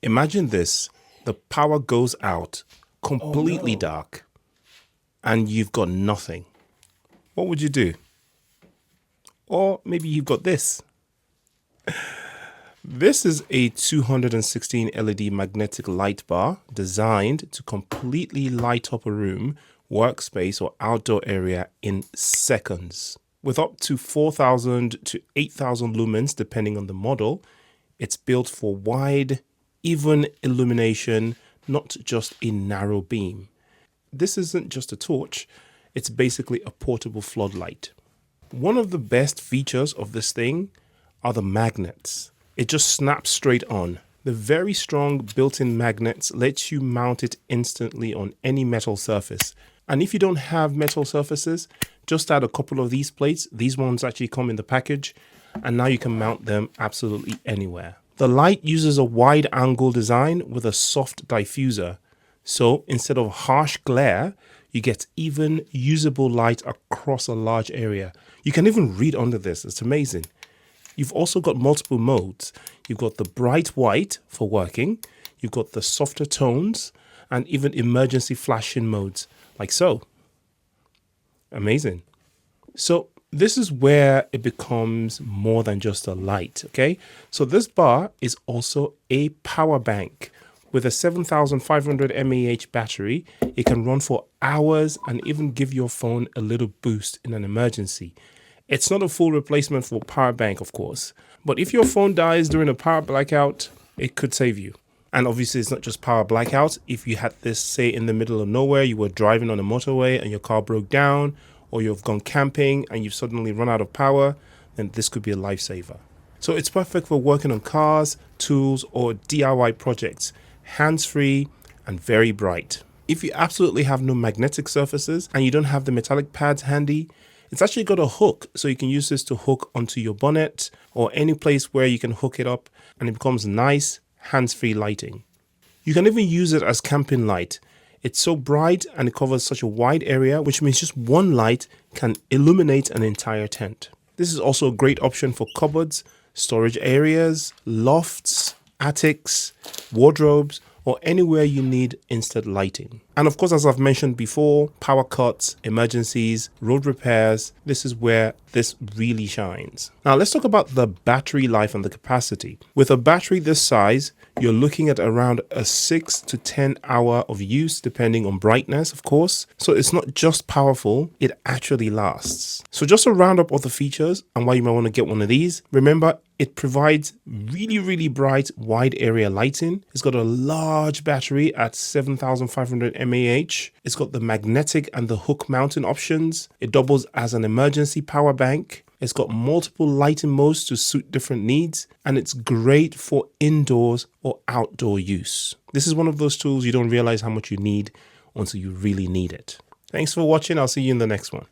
Imagine this, the power goes out, completely dark, and you've got nothing. What would you do? Or maybe you've got this. This is a 216 LED magnetic light bar designed to completely light up a room, workspace, or outdoor area in seconds. With up to 4,000 to 8,000 lumens depending on the model, it's built for wide, even illumination, not just a narrow beam. This isn't just a torch, it's basically a portable floodlight. One of the best features of this thing are the magnets. It just snaps straight on. The very strong built-in magnets lets you mount it instantly on any metal surface. And if you don't have metal surfaces, just add a couple of these plates. These ones actually come in the package, and now you can mount them absolutely anywhere. The light uses a wide angle design with a soft diffuser. So instead of harsh glare, you get even usable light across a large area. You can even read under this. It's amazing. You've also got multiple modes. You've got the bright white for working. You've got the softer tones and even emergency flashing modes like so. Amazing. So this is where it becomes more than just a light. Okay. So this bar is also a power bank. With a 7,500 mAh battery, it can run for hours and even give your phone a little boost in an emergency. It's not a full replacement for power bank, of course, but if your phone dies during a power blackout, it could save you. And obviously it's not just power blackout. If you had this, say, in the middle of nowhere, you were driving on a motorway and your car broke down, or you've gone camping and you've suddenly run out of power, then this could be a lifesaver. So it's perfect for working on cars, tools, or DIY projects, hands-free and very bright. If you absolutely have no magnetic surfaces and you don't have the metallic pads handy, it's actually got a hook, so you can use this to hook onto your bonnet or any place where you can hook it up, and it becomes nice, hands-free lighting. You can even use it as camping light. It's so bright and it covers such a wide area, which means just one light can illuminate an entire tent. This is also a great option for cupboards, storage areas, lofts, attics, wardrobes, or anywhere you need instant lighting. And of course, as I've mentioned before, power cuts, emergencies, road repairs, this is where this really shines. Now let's talk about the battery life and the capacity. With a battery this size, you're looking at around a 6 to 10 hour of use, depending on brightness, of course. So it's not just powerful, it actually lasts. So just a roundup of the features and why you might want to get one of these. Remember, it provides really bright wide area lighting. It's got a large battery at 7,500 mAh. It's got the magnetic and the hook mounting options. It doubles as an emergency power bank. It's got multiple lighting modes to suit different needs, and it's great for indoors or outdoor use. This is one of those tools you don't realize how much you need until you really need it. Thanks for watching. I'll see you in the next one.